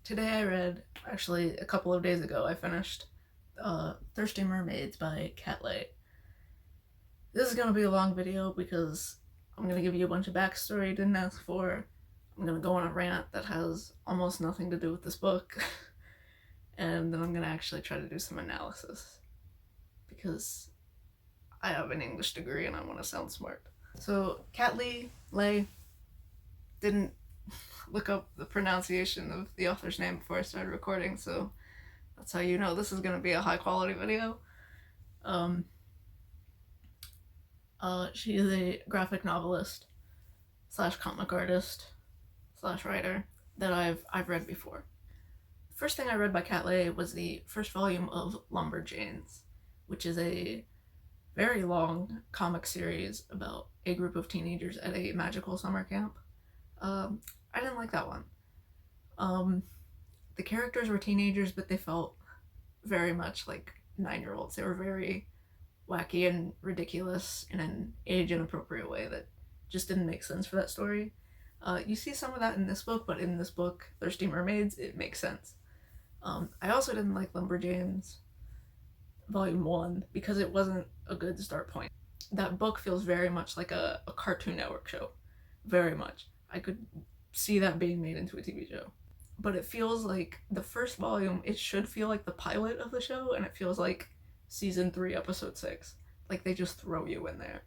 Today I read, actually a couple of days ago, I finished Thirsty Mermaids by Kat Leyh. This is going to be a long video because I'm going to give you a bunch of backstory you didn't ask for. I'm going to go on a rant that has almost nothing to do with this book. And then I'm going to actually try to do some analysis. Because I have an English degree and I want to sound smart. So, Kat Leyh, didn't look up the pronunciation of the author's name before I started recording, so that's how you know this is going to be a high quality video. She is a graphic novelist / comic artist / writer that I've read before. The first thing I read by Kat Leyh was the first volume of Lumberjanes, which is a very long comic series about a group of teenagers at a magical summer camp. I didn't like that one. The characters were teenagers, but they felt very much like 9-year-olds. They were very wacky and ridiculous in an age-inappropriate way that just didn't make sense for that story. You see some of that in this book, but in this book, Thirsty Mermaids, it makes sense. I also didn't like Lumberjanes Volume 1 because it wasn't a good start point. That book feels very much like a Cartoon Network show. Very much. I could see that being made into a TV show. But it feels like the first volume, it should feel like the pilot of the show, and it feels like season 3, episode 6. Like they just throw you in there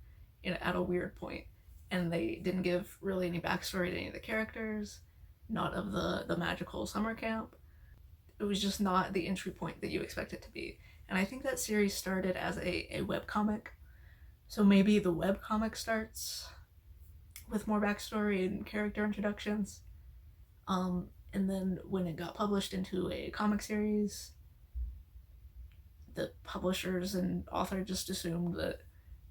at a weird point. And they didn't give really any backstory to any of the characters, not of the magical summer camp. It was just not the entry point that you expect it to be. And I think that series started as a webcomic. So maybe the webcomic starts with more backstory and character introductions. And then when it got published into a comic series, the publishers and author just assumed that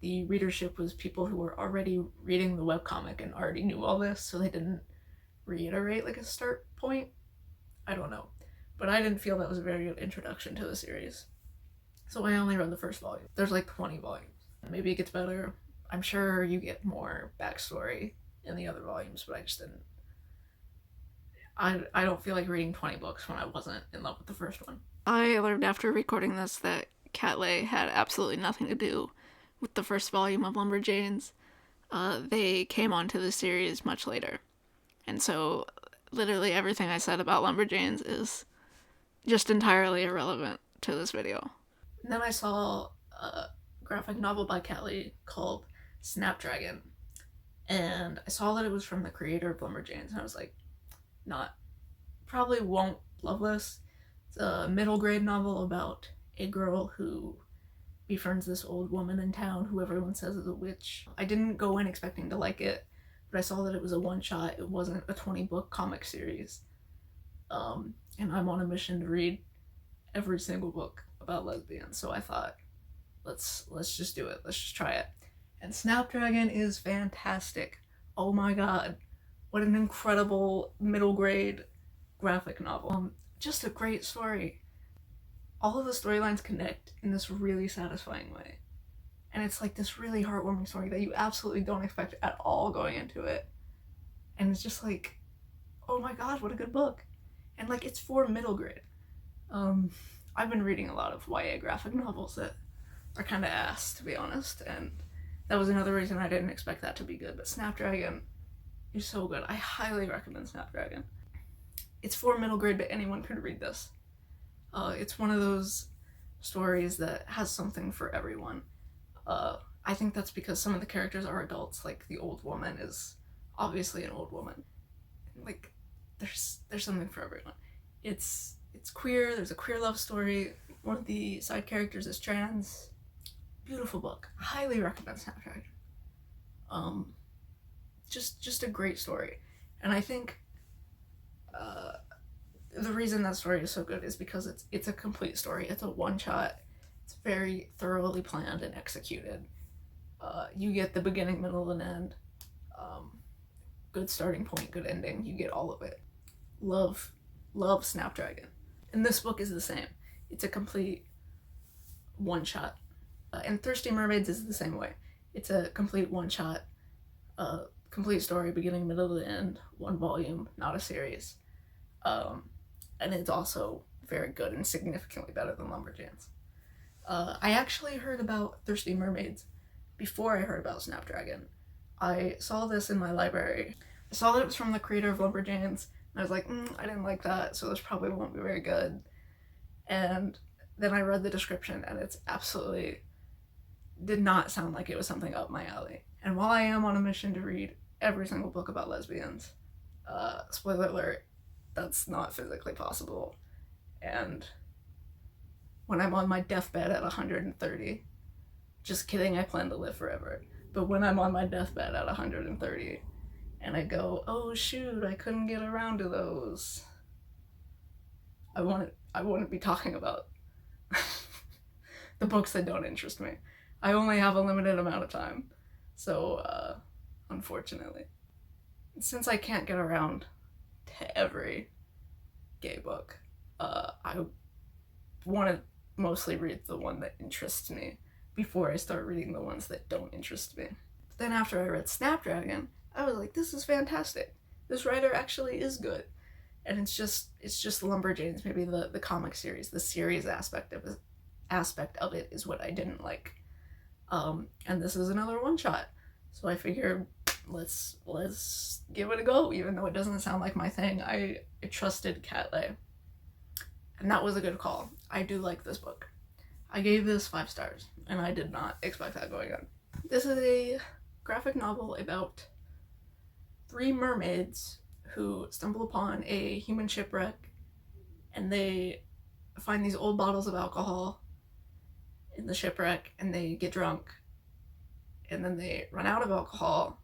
the readership was people who were already reading the webcomic and already knew all this, so they didn't reiterate like a start point. I don't know. But I didn't feel that was a very good introduction to the series. So I only read the first volume. There's like 20 volumes. Maybe it gets better. I'm sure you get more backstory in the other volumes, but I just didn't. I don't feel like reading 20 books when I wasn't in love with the first one. I learned after recording this that Kat Leyh had absolutely nothing to do with the first volume of Lumberjanes. They came onto the series much later. And so literally everything I said about Lumberjanes is just entirely irrelevant to this video. And then I saw a graphic novel by Kat Leyh called Snapdragon. And I saw that it was from the creator of Lumberjanes, and I was like, probably won't love this. It's a middle grade novel about a girl who befriends this old woman in town who everyone says is a witch. I didn't go in expecting to like it, but I saw that it was a one-shot. It wasn't a 20-book comic series. And I'm on a mission to read every single book about lesbians, so I thought, let's just do it. Let's just try it. And Snapdragon is fantastic. Oh my god. What an incredible middle grade graphic novel. Just a great story. All of the storylines connect in this really satisfying way. And it's like this really heartwarming story that you absolutely don't expect at all going into it. And it's just like, oh my god, what a good book. And like, it's for middle grade. I've been reading a lot of YA graphic novels that are kind of ass, to be honest, and that was another reason I didn't expect that to be good. But Snapdragon is so good. I highly recommend Snapdragon. It's for middle grade, but anyone could read this. It's one of those stories that has something for everyone. I think that's because some of the characters are adults. Like the old woman is obviously an old woman. Like there's something for everyone. It's queer. There's a queer love story. One of the side characters is trans. Beautiful book. Highly recommend Snapdragon. Just a great story. And I think the reason that story is so good is because it's a complete story. It's a one-shot. It's very thoroughly planned and executed. You get the beginning, middle, and end. Good starting point, good ending. You get all of it. Love Snapdragon. And this book is the same. It's a complete one-shot. And Thirsty Mermaids is the same way. It's a complete one-shot, complete story, beginning, middle, to end, one volume, not a series. and it's also very good and significantly better than Lumberjanes. I actually heard about Thirsty Mermaids before I heard about Snapdragon. I saw this in my library. I saw that it was from the creator of Lumberjanes, and I was like, I didn't like that, so this probably won't be very good. And then I read the description, and it's absolutely did not sound like it was something up my alley. And while I am on a mission to read every single book about lesbians, spoiler alert, that's not physically possible. And when I'm on my deathbed at 130, just kidding, I plan to live forever, but when I'm on my deathbed at 130 and I go, oh shoot, I couldn't get around to those, I wouldn't be talking about the books that don't interest me. I only have a limited amount of time, so unfortunately. Since I can't get around to every gay book, I want to mostly read the one that interests me before I start reading the ones that don't interest me. But then after I read Snapdragon, I was like, this is fantastic. This writer actually is good. And it's just Lumberjanes, maybe the comic series, the series aspect of it is what I didn't like. And this is another one-shot. So I figured, let's give it a go, even though it doesn't sound like my thing. I trusted Kat Leyh. And that was a good call. I do like this book. I gave this 5 stars, and I did not expect that going in. This is a graphic novel about 3 mermaids who stumble upon a human shipwreck, and they find these old bottles of alcohol in the shipwreck, and they get drunk, and then they run out of alcohol,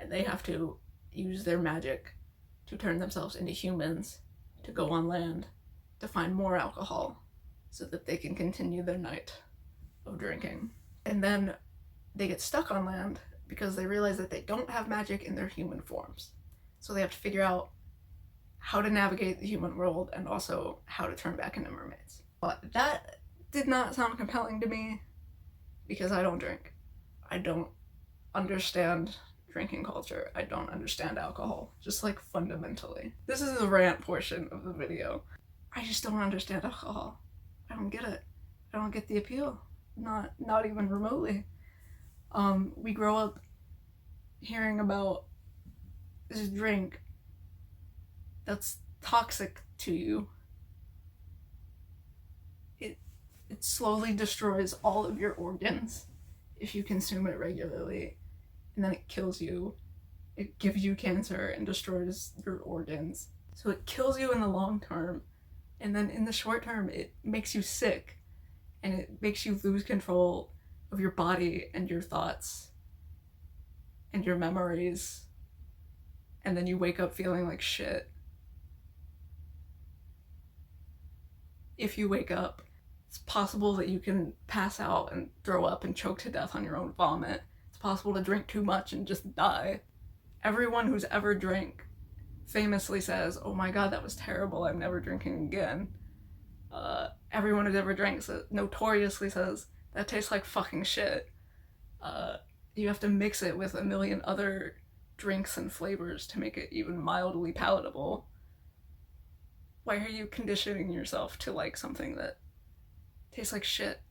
and they have to use their magic to turn themselves into humans to go on land to find more alcohol so that they can continue their night of drinking. And then they get stuck on land because they realize that they don't have magic in their human forms. So they have to figure out how to navigate the human world and also how to turn back into mermaids. But that did not sound compelling to me because I don't drink. I don't understand drinking culture. I don't understand alcohol, just like fundamentally. This is the rant portion of the video. I just don't understand alcohol. I don't get it. I don't get the appeal. Not even remotely. We grow up hearing about this drink that's toxic to you. It slowly destroys all of your organs if you consume it regularly, and then it kills you. It gives you cancer and destroys your organs. So it kills you in the long term, and then in the short term it makes you sick, and it makes you lose control of your body and your thoughts and your memories, and then you wake up feeling like shit. If you wake up, it's possible that you can pass out and throw up and choke to death on your own vomit. It's possible to drink too much and just die. Everyone who's ever drank famously says, oh my god, that was terrible, I'm never drinking again. Everyone who's ever drank notoriously says, that tastes like fucking shit. You have to mix it with a million other drinks and flavors to make it even mildly palatable. Why are you conditioning yourself to like something that tastes like shit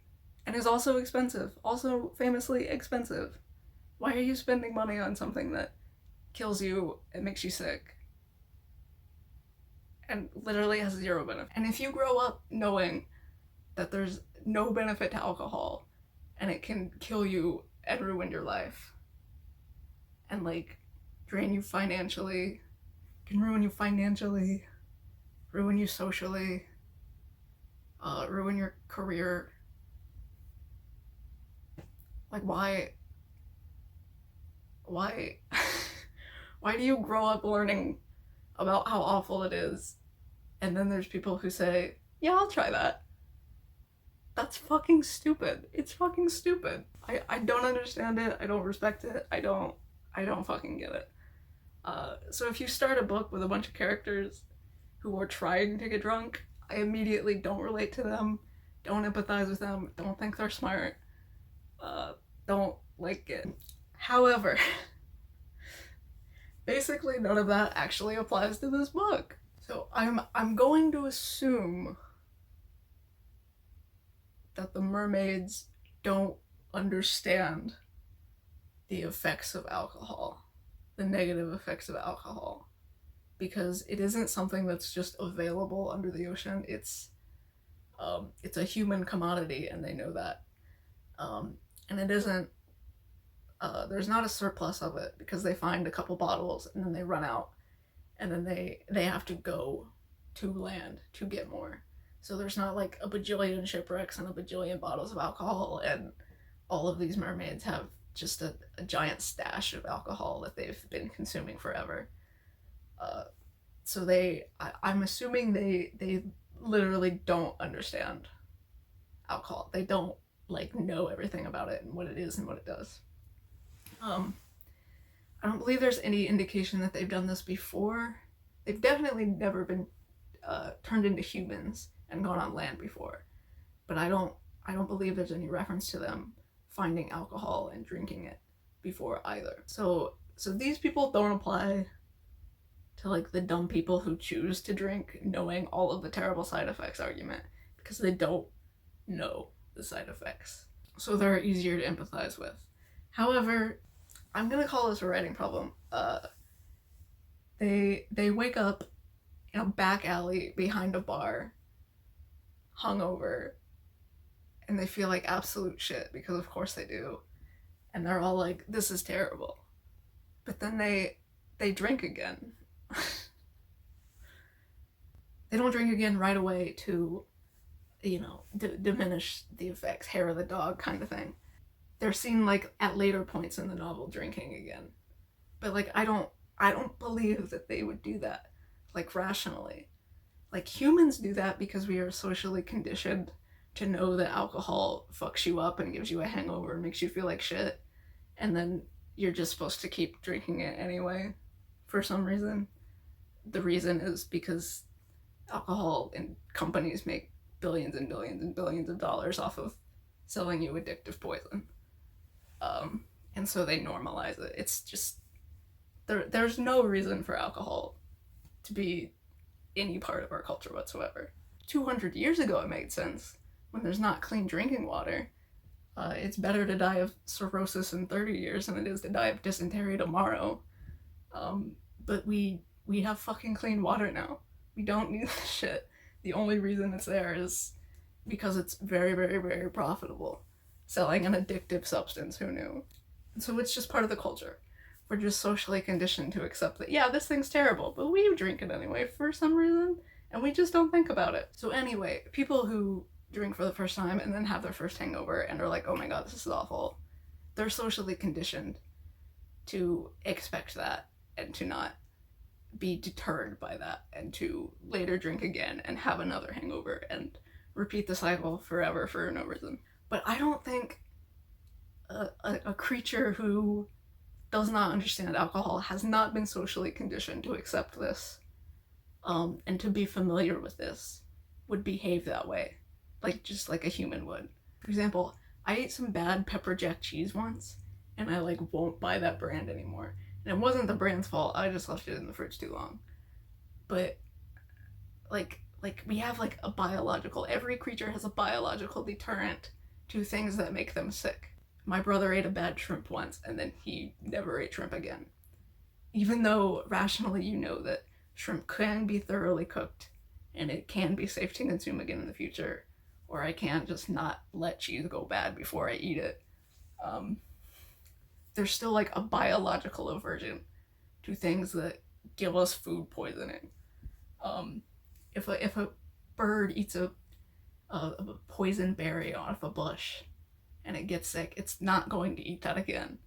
and is also expensive, also famously expensive? Why are you spending money on something that kills you and makes you sick and literally has 0 benefit? And if you grow up knowing that there's no benefit to alcohol and it can kill you and ruin your life and like drain you financially, can ruin you financially, ruin you socially, ruin your career, like why do you grow up learning about how awful it is, and then there's people who say, yeah, I'll try that? That's fucking stupid. It's fucking stupid. I don't understand it. I don't respect it. I don't fucking get it. So if you start a book with a bunch of characters who are trying to get drunk, I immediately don't relate to them, don't empathize with them, don't think they're smart, don't like it. However, basically none of that actually applies to this book. So I'm going to assume that the mermaids don't understand the effects of alcohol, the negative effects of alcohol, because it isn't something that's just available under the ocean. It's a human commodity, and they know that. And it isn't. There's not a surplus of it because they find a couple bottles and then they run out, and then they have to go to land to get more. So there's not like a bajillion shipwrecks and a bajillion bottles of alcohol, and all of these mermaids have just a giant stash of alcohol that they've been consuming forever. So I'm assuming they literally don't understand alcohol. They don't like know everything about it and what it is and what it does. I don't believe there's any indication that they've done this before. They've definitely never been turned into humans and gone on land before, but I don't believe there's any reference to them finding alcohol and drinking it before either. So these people don't apply to like the dumb people who choose to drink knowing all of the terrible side effects argument, because they don't know the side effects. So they're easier to empathize with. However, I'm gonna call this a writing problem. They wake up in a back alley behind a bar, hungover, and they feel like absolute shit, because of course they do. And they're all like, this is terrible. But then they drink again. They don't drink again right away to, diminish the effects, hair of the dog kind of thing. They're seen like at later points in the novel drinking again. But like I don't believe that they would do that, like rationally. Like humans do that because we are socially conditioned to know that alcohol fucks you up and gives you a hangover and makes you feel like shit. And then you're just supposed to keep drinking it anyway for some reason. The reason is because alcohol and companies make billions and billions and billions of dollars off of selling you addictive poison. And so they normalize it. It's just, there's no reason for alcohol to be any part of our culture whatsoever. 200 years ago it made sense, when there's not clean drinking water. It's better to die of cirrhosis in 30 years than it is to die of dysentery tomorrow. But we have fucking clean water now. We don't need this shit. The only reason it's there is because it's very, very, very profitable. Selling an addictive substance, who knew? And so it's just part of the culture. We're just socially conditioned to accept that, yeah, this thing's terrible, but we drink it anyway for some reason, and we just don't think about it. So anyway, people who drink for the first time and then have their first hangover and are like, oh my god, this is awful, they're socially conditioned to expect that and to not be deterred by that, and to later drink again and have another hangover and repeat the cycle forever for no reason. But I don't think a creature who does not understand alcohol, has not been socially conditioned to accept this, and to be familiar with this, would behave that way, like just like a human would. For example, I ate some bad pepper jack cheese once, and I like won't buy that brand anymore. And it wasn't the brand's fault, I just left it in the fridge too long. But like we have like a biological, every creature has a biological deterrent to things that make them sick. My brother ate a bad shrimp once, and then he never ate shrimp again. Even though rationally you know that shrimp can be thoroughly cooked, and it can be safe to consume again in the future, or I can't just not let cheese go bad before I eat it. There's still like a biological aversion to things that give us food poisoning. If a bird eats a poison berry off a bush and it gets sick, it's not going to eat that again.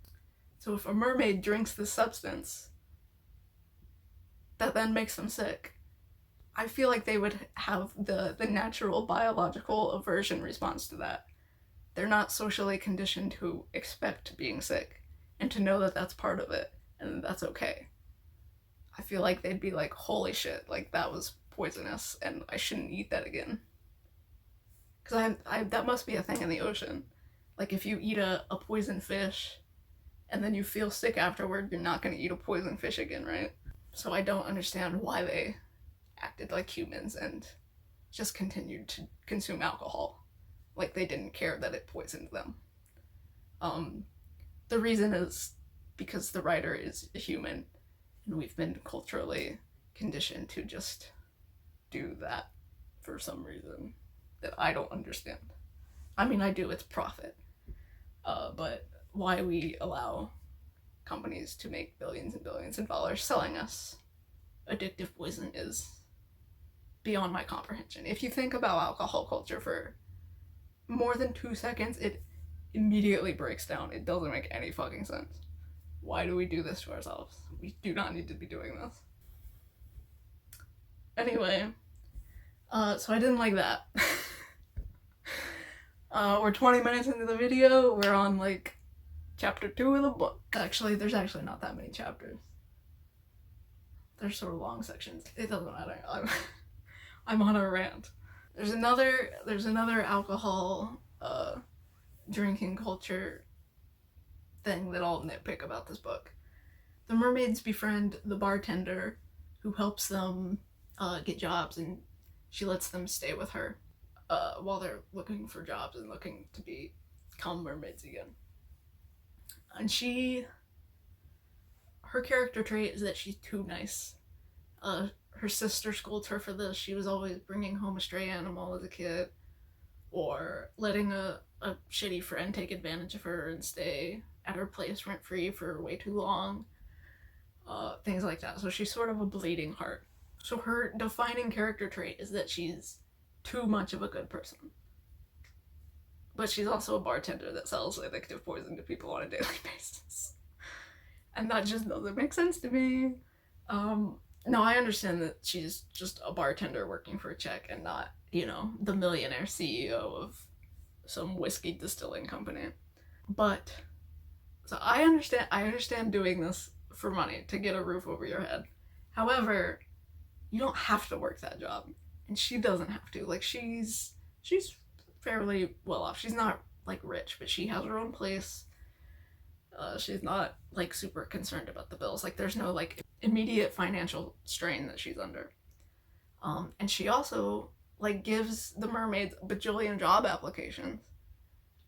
So if a mermaid drinks this substance that then makes them sick, I feel like they would have the natural biological aversion response to that. They're not socially conditioned to expect being sick and to know that that's part of it and that's okay. I feel like they'd be like, holy shit, like that was poisonous and I shouldn't eat that again. Because that must be a thing in the ocean. Like if you eat a poisoned fish and then you feel sick afterward, you're not going to eat a poisoned fish again, right? So I don't understand why they acted like humans and just continued to consume alcohol. Like they didn't care that it poisoned them. The reason is because the writer is a human, and we've been culturally conditioned to just do that for some reason that I don't understand. I mean, I do, it's profit. But why we allow companies to make billions and billions of dollars selling us addictive poison is beyond my comprehension. If you think about alcohol culture for more than 2 seconds, it immediately breaks down. It doesn't make any fucking sense. Why do we do this to ourselves? We do not need to be doing this. Anyway, so I didn't like that. We're 20 minutes into the video. We're on like chapter 2 of the book. Actually, there's actually not that many chapters. They're sort of long sections. It doesn't matter. I'm on a rant. There's another alcohol drinking culture thing that I'll nitpick about this book. The mermaids befriend the bartender who helps them get jobs, and she lets them stay with her while they're looking for jobs and looking to become mermaids again. And her character trait is that she's too nice. Her sister scolds her for this. She was always bringing home a stray animal as a kid, or letting a shitty friend take advantage of her and stay at her place rent-free for way too long. Things like that. So she's sort of a bleeding heart. So her defining character trait is that she's too much of a good person. But she's also a bartender that sells addictive poison to people on a daily basis. And that just doesn't make sense to me. No, I understand that she's just a bartender working for a check and not, the millionaire CEO of some whiskey distilling company. But, so I understand doing this for money, to get a roof over your head. However, you don't have to work that job. And she doesn't have to. Like, she's fairly well off. She's not, like, rich, but she has her own place. She's not, like, super concerned about the bills. Like, there's no, like, immediate financial strain that she's under. And she also, like, gives the mermaids a bajillion job applications,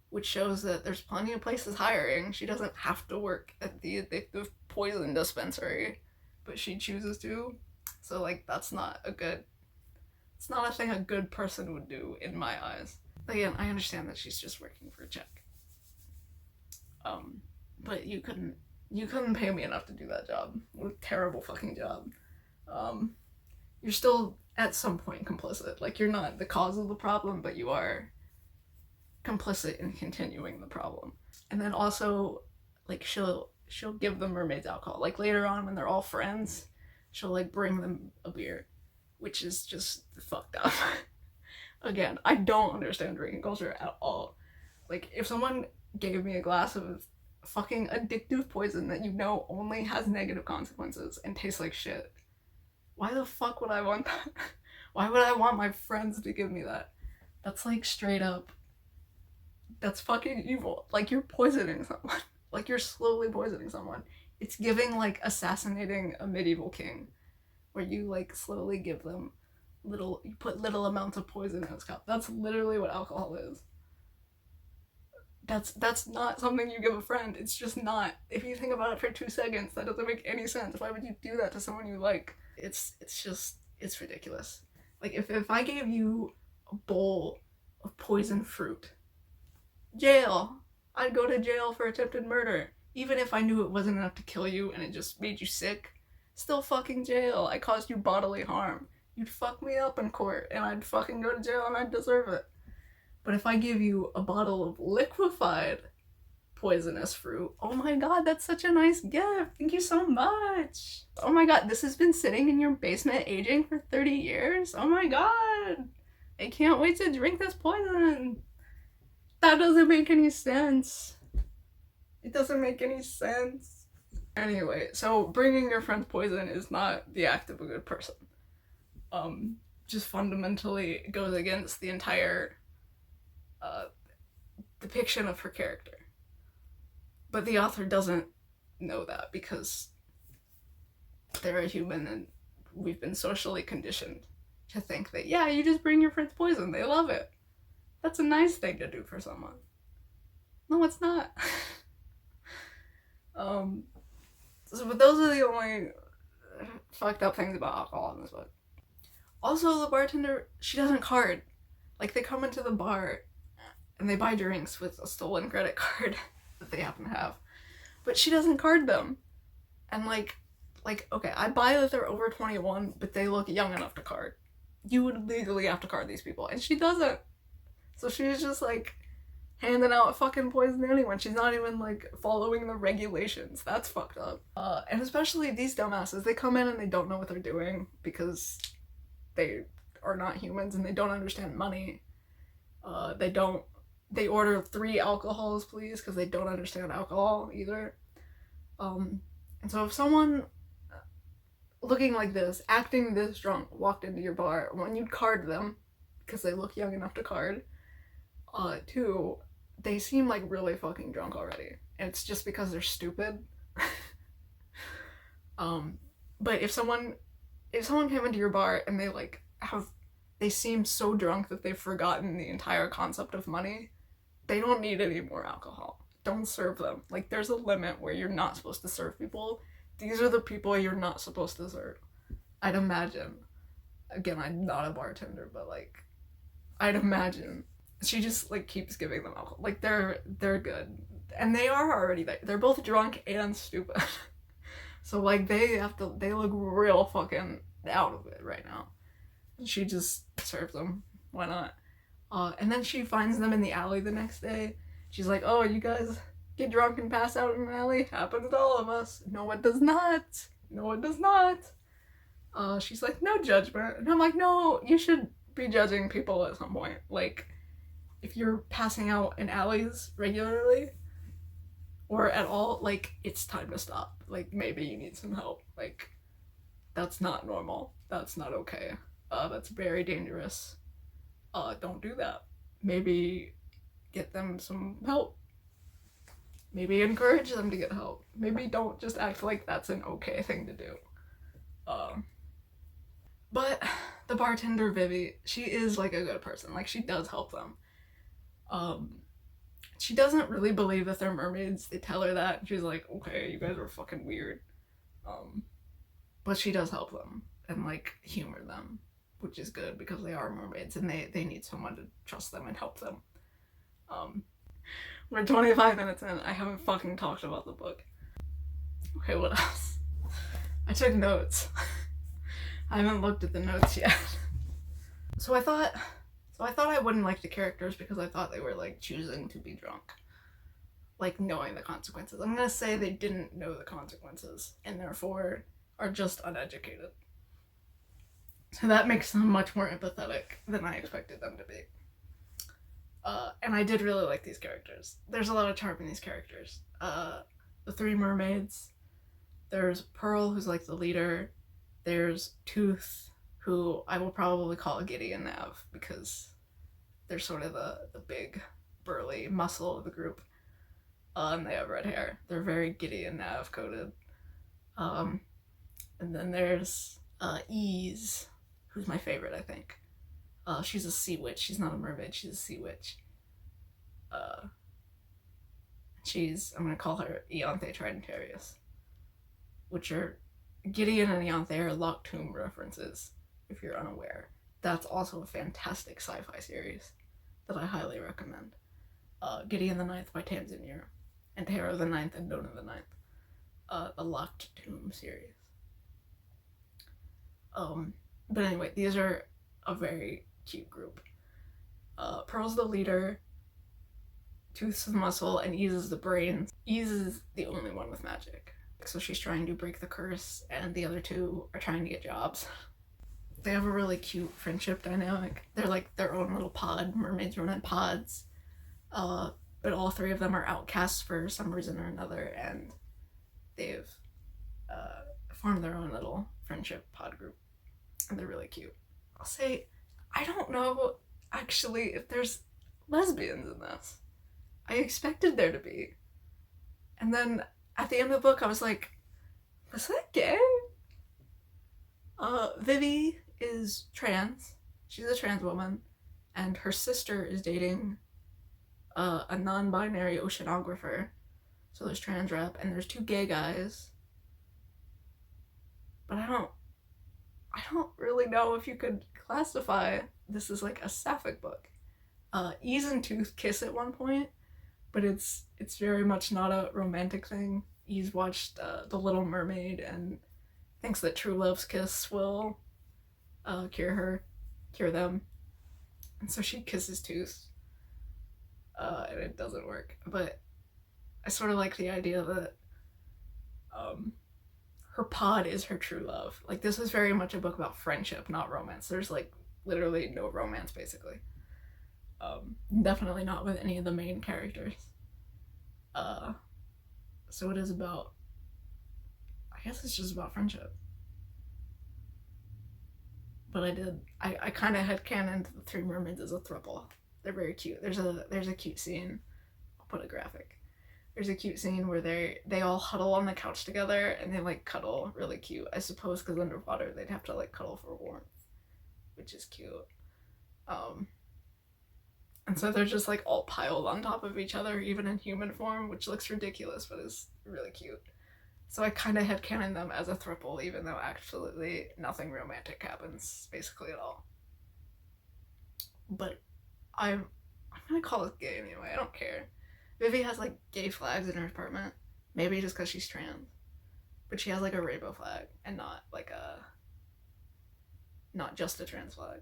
which shows that there's plenty of places hiring. She doesn't have to work at the addictive poison dispensary, but she chooses to. So, like, it's not a thing a good person would do in my eyes. Again, I understand that she's just working for a check. But you couldn't pay me enough to do that job. What a terrible fucking job. You're still at some point complicit. Like, you're not the cause of the problem, but you are complicit in continuing the problem. And then also, like, she'll give the mermaids alcohol. Like, later on when they're all friends, she'll, like, bring them a beer, which is just fucked up. Again, I don't understand drinking culture at all. Like, if someone gave me a glass of fucking addictive poison that only has negative consequences and tastes like shit, why the fuck would I want that? Why would I want my friends to give me that? That's, like, straight up, that's fucking evil. Like, you're poisoning someone. Like, you're slowly poisoning someone. It's giving, like, assassinating a medieval king, where you, like, slowly give them you put little amounts of poison in his cup. That's literally what alcohol is. That's not something you give a friend. It's just not. If you think about it for 2 seconds, that doesn't make any sense. Why would you do that to someone you like? It's ridiculous. Like, if I gave you a bowl of poison fruit, jail. I'd go to jail for attempted murder. Even if I knew it wasn't enough to kill you and it just made you sick, still fucking jail. I caused you bodily harm. You'd fuck me up in court and I'd fucking go to jail and I'd deserve it. But if I give you a bottle of liquefied poisonous fruit, oh my god, that's such a nice gift. Thank you so much. Oh my god, this has been sitting in your basement aging for 30 years. Oh my god. I can't wait to drink this poison. That doesn't make any sense. It doesn't make any sense. Anyway, so bringing your friend's poison is not the act of a good person. Just fundamentally goes against the entire depiction of her character. But the author doesn't know that because they're a human and we've been socially conditioned to think that, yeah, you just bring your friends poison, they love it. That's a nice thing to do for someone. No, it's not. But those are the only fucked up things about alcohol in this book. Also, the bartender, she doesn't card. Like, they come into the bar and they buy drinks with a stolen credit card that they happen to have. But she doesn't card them. And like, okay, I buy that they're over 21, but they look young enough to card. You would legally have to card these people, and she doesn't. So she's just like handing out fucking poison to anyone. She's not even like following the regulations. That's fucked up. And especially these dumbasses, they come in and they don't know what they're doing because they are not humans and they don't understand money. They order 3 alcohols, please, because they don't understand alcohol either. And so if someone looking like this, acting this drunk, walked into your bar, one, you'd card them because they look young enough to card. 2, they seem like really fucking drunk already. And it's just because they're stupid. But if someone came into your bar and they seem so drunk that they've forgotten the entire concept of money, they don't need any more alcohol. Don't serve them. Like, there's a limit where you're not supposed to serve people. These are the people you're not supposed to serve. I'd imagine. Again, I'm not a bartender, but like, I'd imagine she just like keeps giving them alcohol. Like, they're good. And they are already there. They're both drunk and stupid. So like, they look real fucking out of it right now. And she just serves them. Why not? And then she finds them in the alley the next day. She's like, oh, you guys get drunk and pass out in an alley? Happens to all of us. No, it does not. No, it does not. She's like, no judgment. And I'm like, no, you should be judging people at some point. Like, if you're passing out in alleys regularly, or at all, like, it's time to stop. Like, maybe you need some help. Like, that's not normal. That's not okay. That's very dangerous. Don't do that. Maybe get them some help. Maybe encourage them to get help. Maybe don't just act like that's an okay thing to do. But the bartender, Vivi, she is like a good person. Like, she does help them. She doesn't really believe that they're mermaids. They tell her that, and she's like, okay, you guys are fucking weird. But she does help them and like humor them, which is good because they are mermaids and they need someone to trust them and help them. We're 25 minutes in. I haven't fucking talked about the book. Okay, what else? I took notes. I haven't looked at the notes yet. So I thought I wouldn't like the characters because I thought they were like choosing to be drunk. Like, knowing the consequences. I'm gonna say they didn't know the consequences and therefore are just uneducated. So that makes them much more empathetic than I expected them to be. And I did really like these characters. There's a lot of charm in these characters. The 3 mermaids. There's Pearl, who's like the leader. There's Tooth, who I will probably call Giddy and Nav because they're sort of the big, burly muscle of the group. And they have red hair. They're very Giddy and Nav coded. And then there's Ease, who's my favorite, I think. She's a sea witch. She's not a mermaid. She's a sea witch. I'm gonna call her Ianthe Tridentarius, which are Gideon and Ianthe are Locked Tomb references, if you're unaware. That's also a fantastic sci-fi series that I highly recommend. Gideon the Ninth by Tamsin Muir, and Terror the Ninth and Nona the Ninth. The Locked Tomb series. But anyway, these are a very cute group. Pearl's the leader, Tooth's the muscle, and Ease is the brains. Ease is the only one with magic. So she's trying to break the curse, and the other 2 are trying to get jobs. They have a really cute friendship dynamic. They're like their own little pod. Mermaids run in pods. But all 3 of them are outcasts for some reason or another, and they've formed their own little friendship pod group. And they're really cute. I'll say, I don't know, actually, if there's lesbians in this. I expected there to be. And then, at the end of the book, I was like, was that gay? Vivi is trans. She's a trans woman, and her sister is dating a non-binary oceanographer. So there's trans rep, and there's 2 gay guys. But I don't really know if you could classify this as like a sapphic book. Ease and Tooth kiss at one point, but it's very much not a romantic thing. Ease watched The Little Mermaid and thinks that true love's kiss will cure them, and so she kisses Tooth, and it doesn't work. But I sort of like the idea that her pod is her true love. Like, this is very much a book about friendship, not romance. There's like literally no romance, basically. Definitely not with any of the main characters. So it is about, I guess it's just about friendship. But I kind of headcanoned the 3 mermaids as a throuple. They're very cute. There's a cute scene. I'll put a graphic. There's a cute scene where they all huddle on the couch together and they like cuddle really cute. I suppose because underwater they'd have to like cuddle for warmth, which is cute. And so they're just like all piled on top of each other, even in human form, which looks ridiculous but is really cute. So I kind of headcanon them as a throuple, even though absolutely nothing romantic happens basically at all. But I'm gonna call it gay anyway. I don't care. Vivi has like gay flags in her apartment, maybe just because she's trans, but she has like a rainbow flag and not just a trans flag.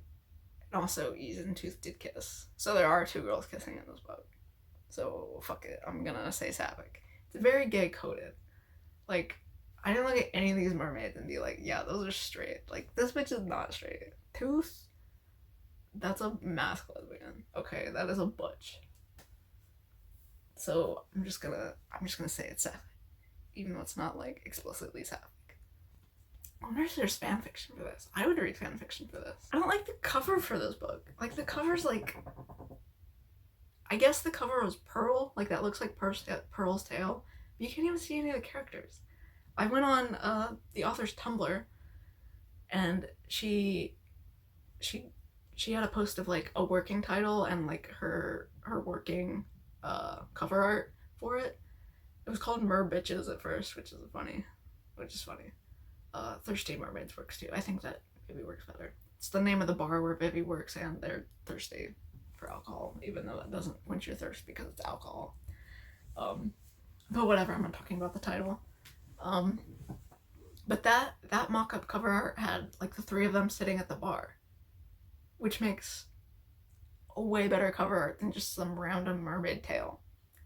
And also, Ease and Tooth did kiss, so there are 2 girls kissing in this book. So fuck it, I'm gonna say sapphic. It's very gay coded. Like, I didn't look at any of these mermaids and be like, yeah, those are straight. Like, this bitch is not straight. Tooth, that's a mask lesbian. Okay, that is a butch. So I'm just gonna say it's sapphic, even though it's not like explicitly sapphic. I wonder if there's fan fiction for this. I would read fan fiction for this. I don't like the cover for this book. Like, the cover's like, I guess the cover was Pearl. Like, that looks like Pearl's tail. But you can't even see any of the characters. I went on the author's Tumblr, and she had a post of like a working title and like her working cover art for it. It was called Mer Bitches at first, which is funny. Thirsty Mermaids works too. I think that Vivi works better. It's the name of the bar where Vivi works, and they're thirsty for alcohol, even though that doesn't quench your thirst because it's alcohol. But whatever, I'm not talking about the title. But that mock-up cover art had like the 3 of them sitting at the bar, which makes a way better cover art than just some random mermaid tail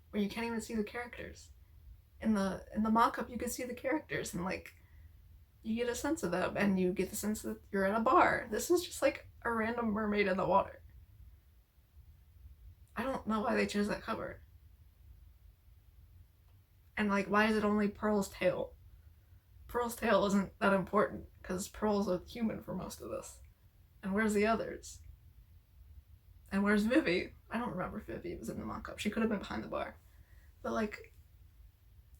where you can't even see the characters. In the mock-up you can see the characters and like you get a sense of them and you get the sense that you're at a bar. This is just like a random mermaid in the water. I don't know why they chose that cover. And like, why is it only Pearl's tail? Pearl's tail isn't that important because Pearl's a human for most of this. And where's the others? And where's Vivi? I don't remember if Vivi was in the mock-up. She could have been behind the bar. But like,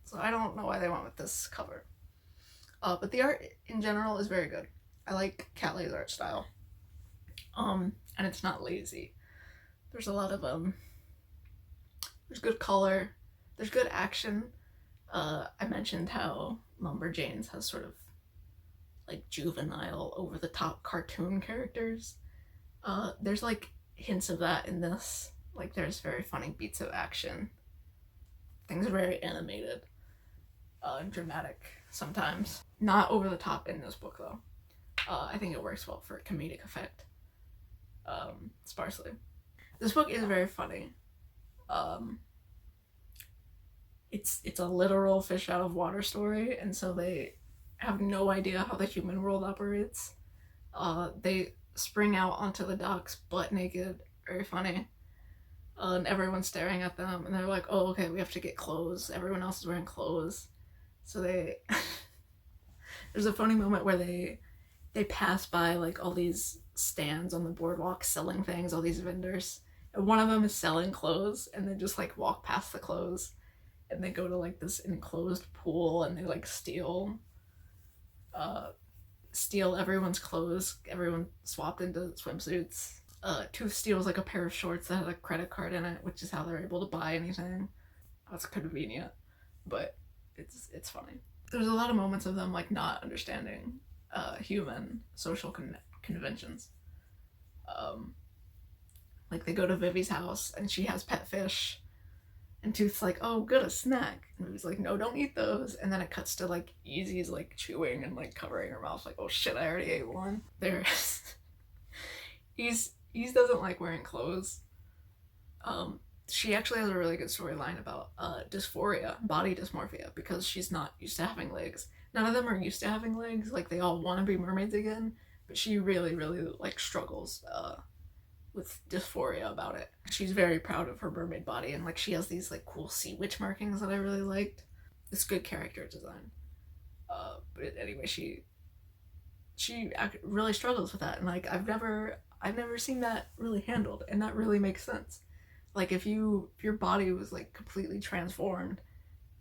so I don't know why they went with this cover. But the art in general is very good. I like Kat Leyh's art style. And it's not lazy. There's a lot of there's good color, there's good action. I mentioned how Lumberjanes has sort of like juvenile, over the top cartoon characters. There's like hints of that in this. Like, there's very funny beats of action. Things are very animated and dramatic sometimes. Not over the top in this book though. I think it works well for comedic effect. Sparsely. This book is very funny. It's a literal fish out of water story, and so they have no idea how the human world operates. They spring out onto the docks butt naked, very funny. And everyone's staring at them, and they're like, oh, okay, we have to get clothes. Everyone else is wearing clothes. So they... There's a funny moment where they pass by like all these stands on the boardwalk selling things, all these vendors. And one of them is selling clothes, and they just like walk past the clothes. And they go to like this enclosed pool, and they like steal steal everyone's clothes. Everyone swapped into swimsuits. Tooth steals like a pair of shorts that had a credit card in it, which is how they're able to buy anything. That's convenient, but it's funny. There's a lot of moments of them like not understanding human social conventions. Like they go to Vivi's house and she has pet fish, and Tooth's like, "Oh, good, a snack." And Vivi's like, "No, don't eat those." And then it cuts to like Easy's like chewing and like covering her mouth, like, "Oh shit, I already ate one." There's Ease doesn't like wearing clothes. She actually has a really good storyline about dysphoria, body dysmorphia, because she's not used to having legs. None of them are used to having legs. Like they all want to be mermaids again, but she really, really like struggles with dysphoria about it. She's very proud of her mermaid body, and like she has these like cool sea witch markings that I really liked. It's good character design. But anyway, she really struggles with that, and like I've never seen that really handled, and that really makes sense. Like if your body was like completely transformed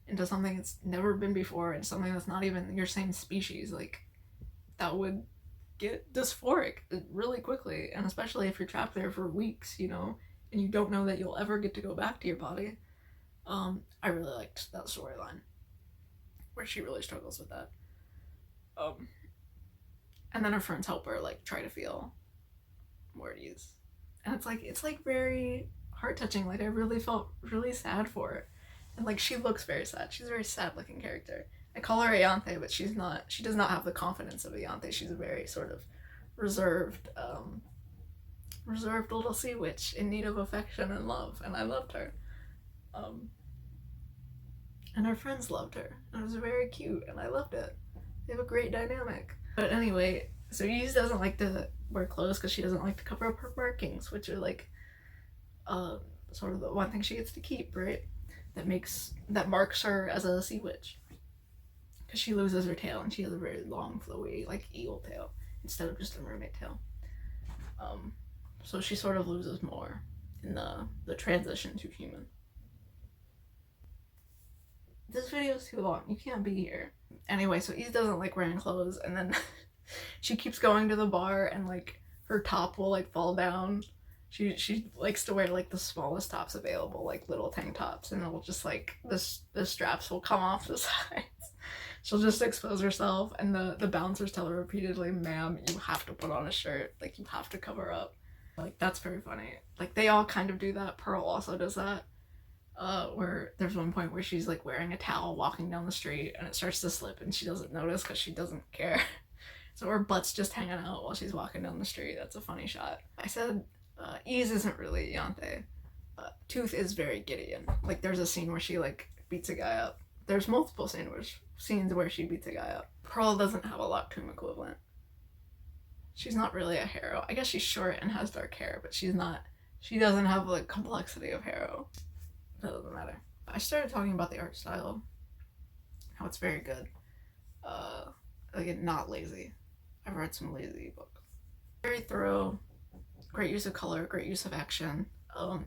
into something it's never been before, and something that's not even your same species, like that would get dysphoric really quickly, and especially if you're trapped there for weeks, you know, and you don't know that you'll ever get to go back to your body. I really liked that storyline where she really struggles with that. And then her friends help her like try to feel more at ease, and it's like very heart touching. Like I really felt really sad for her, and like she looks very sad. She's a very sad looking character. I call her Ayante, but she's not. She does not have the confidence of Ayante. She's a very sort of reserved little sea witch in need of affection and love, and I loved her. And her friends loved her. It was very cute, and I loved it. They have a great dynamic. But anyway, so Eve doesn't like to wear clothes because she doesn't like to cover up her markings, which are like sort of the one thing she gets to keep, right? That marks her as a sea witch. Because she loses her tail, and she has a very long, flowy, like eagle tail instead of just a mermaid tail. So she sort of loses more in the transition to human. This video is too long. You can't be here. Anyway, so Eve doesn't like wearing clothes, and then she keeps going to the bar, and like her top will like fall down. She likes to wear like the smallest tops available, like little tank tops, and it'll just like the straps will come off the sides. She'll just expose herself, and the bouncers tell her repeatedly, "Ma'am, you have to put on a shirt. Like you have to cover up." Like that's very funny. Like they all kind of do that. Pearl also does that. Where there's one point where she's like wearing a towel walking down the street, and it starts to slip, and she doesn't notice because she doesn't care. So her butt's just hanging out while she's walking down the street. That's a funny shot. I said Ease isn't really Ayante. Tooth is very Gideon. Like there's a scene where she like beats a guy up. There's multiple scenes where she beats a guy up. Pearl doesn't have a Locktomb equivalent. She's not really a Harrow. I guess she's short and has dark hair, but she doesn't have the complexity of Harrow. That doesn't matter. I started talking about the art style, how it's very good. Again, not lazy. I've read some lazy books. Very thorough, great use of color, great use of action. I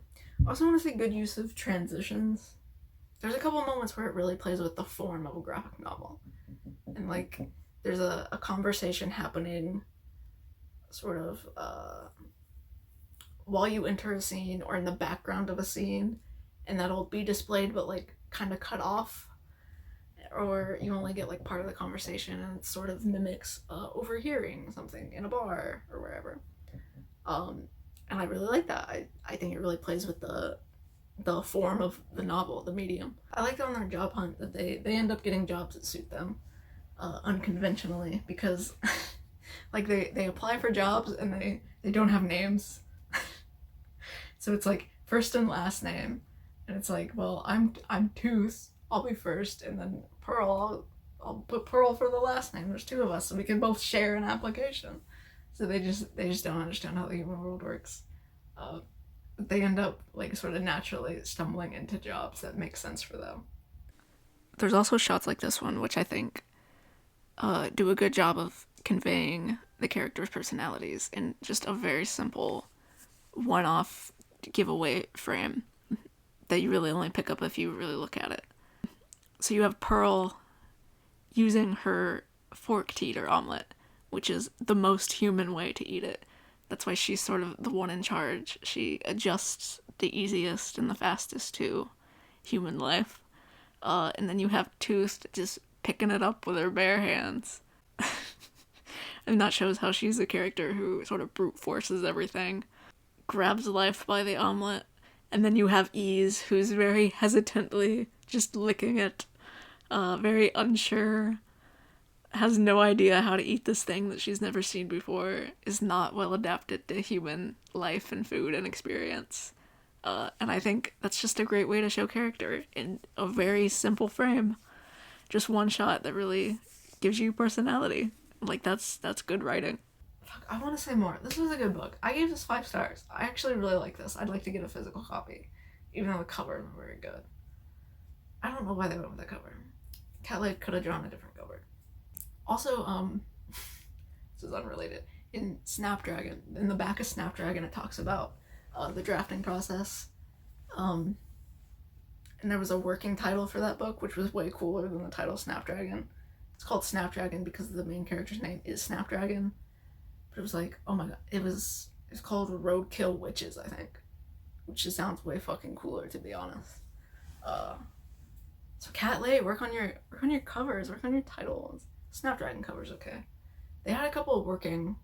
also want to say good use of transitions. There's a couple moments where it really plays with the form of a graphic novel. And like, there's a conversation happening sort of while you enter a scene or in the background of a scene, and that'll be displayed but like kind of cut off, or you only get like part of the conversation, and it sort of mimics overhearing something in a bar or wherever. And I really like that. I think it really plays with the form of the novel, the medium. I like on their job hunt that they end up getting jobs that suit them unconventionally, because like they apply for jobs and they don't have names. So it's like first and last name, and it's like, well, I'm Tooth, I'll be first, and then Pearl, I'll put Pearl for the last name. There's two of us, so we can both share an application. So they just don't understand how the human world works. They end up like sort of naturally stumbling into jobs that make sense for them. There's also shots like this one, which I think do a good job of conveying the characters' personalities in just a very simple one-off giveaway frame that you really only pick up if you really look at it. So you have Pearl using her fork to eat her omelet, which is the most human way to eat it. That's why she's sort of the one in charge. She adjusts the easiest and the fastest to human life. And then you have Tooth just picking it up with her bare hands. And that shows how she's a character who sort of brute forces everything, grabs life by the omelet, and then you have Ease, who's very hesitantly just licking it, very unsure, has no idea how to eat this thing that she's never seen before, is not well adapted to human life and food and experience. And I think that's just a great way to show character in a very simple frame. Just one shot that really gives you personality. Like, that's good writing. Fuck, I want to say more. This was a good book. I gave this 5 stars. I actually really like this. I'd like to get a physical copy, even though the cover isn't very good. I don't know why they went with that cover. Kat Leyh could have drawn a different cover. Also, this is unrelated. In Snapdragon, in the back of Snapdragon, it talks about the drafting process. And there was a working title for that book, which was way cooler than the title Snapdragon. It's called Snapdragon because the main character's name is Snapdragon. But it was like, oh my god, it's called Roadkill Witches, I think. Which just sounds way fucking cooler, to be honest. So Kat Leyh, work on your covers, work on your titles. Snapdragon covers, okay. They had a couple of working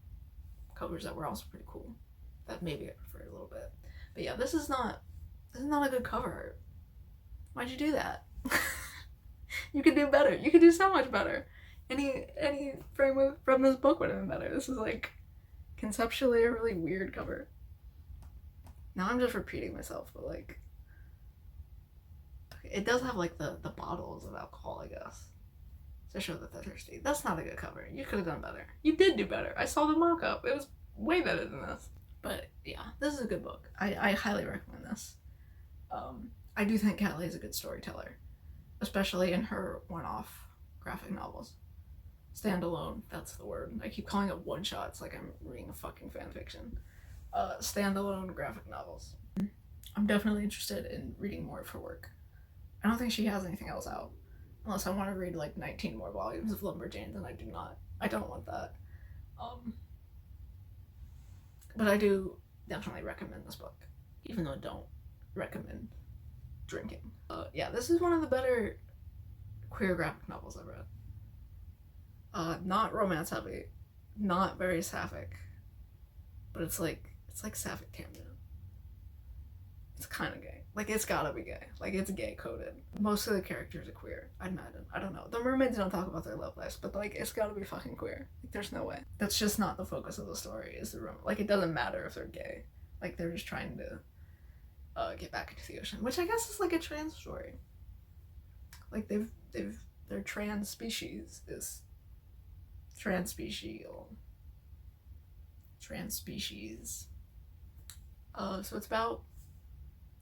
covers that were also pretty cool. That maybe I preferred a little bit. But yeah, this is not a good cover art. Why'd you do that? You could do better. You could do so much better. Any frame from this book would have been better. This is like conceptually a really weird cover. Now I'm just repeating myself, but like it does have like the bottles of alcohol, I guess, to show that they're thirsty. That's not a good cover. You could have done better. You did do better. I saw the mock-up. It was way better than this. But yeah, this is a good book. I highly recommend this. I do think Kat Leyh is a good storyteller, especially in her one-off graphic novels. Standalone, that's the word. I keep calling it one-shots like I'm reading a fucking fanfiction. Standalone graphic novels. I'm definitely interested in reading more of her work. I don't think she has anything else out, unless I want to read like 19 more volumes of Lumberjanes, and I do not. I don't want that. But I do definitely recommend this book, even though I don't recommend drinking. Yeah, this is one of the better queer graphic novels I've read. Not romance heavy, not very sapphic, but it's like sapphic tangent. It's kind of gay. Like, it's gotta be gay. Like, it's gay coded. Most of the characters are queer, I'd imagine. I don't know. The mermaids don't talk about their love lives, but like, it's gotta be fucking queer. Like, there's no way. That's just not the focus of the story, is the like, it doesn't matter if they're gay. Like, they're just trying to get back into the ocean, which I guess is like a trans story. Like, their trans species is transspecial. Transspecies. So it's about,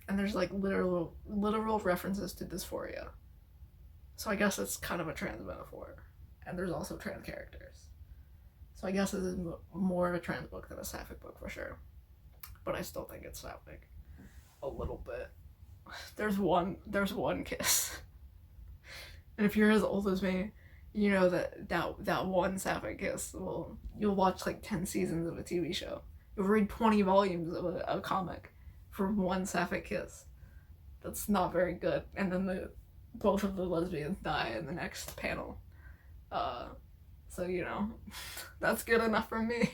and there's like literal references to dysphoria. So I guess it's kind of a trans metaphor. And there's also trans characters. So I guess this is more of a trans book than a sapphic book for sure. But I still think it's sapphic. A little bit. There's one kiss. And if you're as old as me, you know that one sapphic kiss, well, you'll watch like 10 seasons of a TV show. You'll read 20 volumes of a comic for one sapphic kiss. That's not very good. And then both of the lesbians die in the next panel. So, you know, that's good enough for me.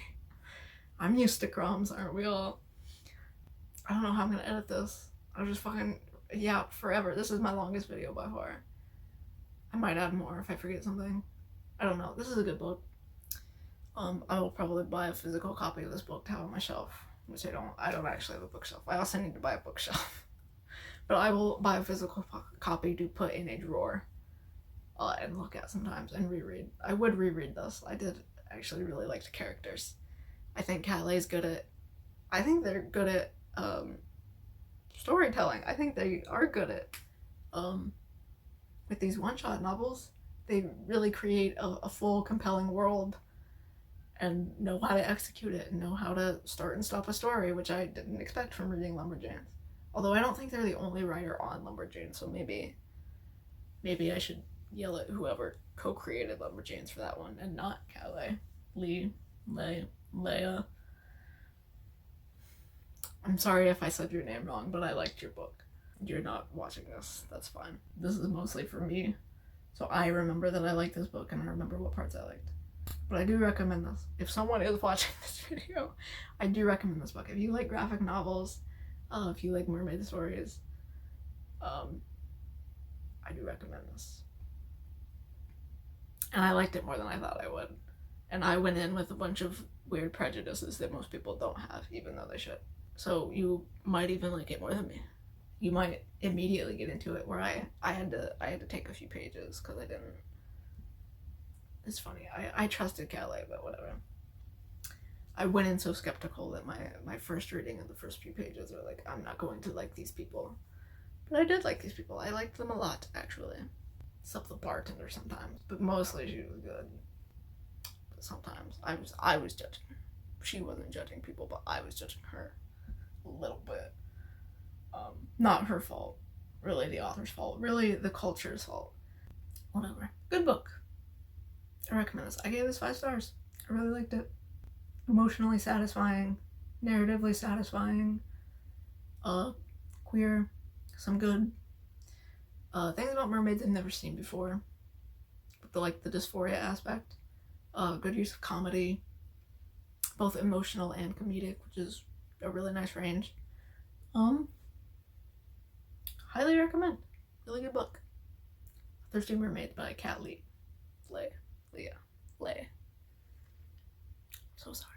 I'm used to crumbs, aren't we all? I don't know how I'm gonna edit this. I'll just fucking yap forever. This is my longest video by far. I might add more if I forget something. I don't know. This is a good book. I will probably buy a physical copy of this book to have on my shelf, which I don't actually have a bookshelf. I also need to buy a bookshelf. But I will buy a physical copy to put in a drawer and look at sometimes and reread. I would reread this. I did actually really like the characters. I think Kat Leyh's good at, I think they're good at storytelling. I think they are good at, with these one-shot novels, they really create a full compelling world and know how to execute it and know how to start and stop a story, which I didn't expect from reading Lumberjanes. Although I don't think they're the only writer on Lumberjanes, so maybe I should yell at whoever co-created Lumberjanes for that one and not Kat Leyh. Leia. I'm sorry if I said your name wrong, but I liked your book. You're not watching this, that's fine. This is mostly for me, so I remember that I liked this book and I remember what parts I liked. But I do recommend this. If someone is watching this video, I do recommend this book. If you like graphic novels, if you like mermaid stories, I do recommend this. And I liked it more than I thought I would. And I went in with a bunch of weird prejudices that most people don't have, even though they should. So you might even like it more than me. You might immediately get into it, where I had to take a few pages because I didn't. It's funny. I trusted Kat Leyh, but whatever. I went in so skeptical that my first reading of the first few pages were like, I'm not going to like these people. But I did like these people. I liked them a lot, actually. Except the bartender sometimes. But mostly she was good. But sometimes I was judging her. She wasn't judging people, but I was judging her a little bit. Not her fault. Really the author's fault. Really the culture's fault. Whatever. Good book. I recommend this. I gave this 5 stars. I really liked it. Emotionally satisfying. Narratively satisfying. Queer. Some good. Things about mermaids I've never seen before. But the dysphoria aspect. Good use of comedy. Both emotional and comedic, which is a really nice range. Highly recommend. Really good book. Thirsty Mermaids by Kat Leyh. Leyh. So sorry.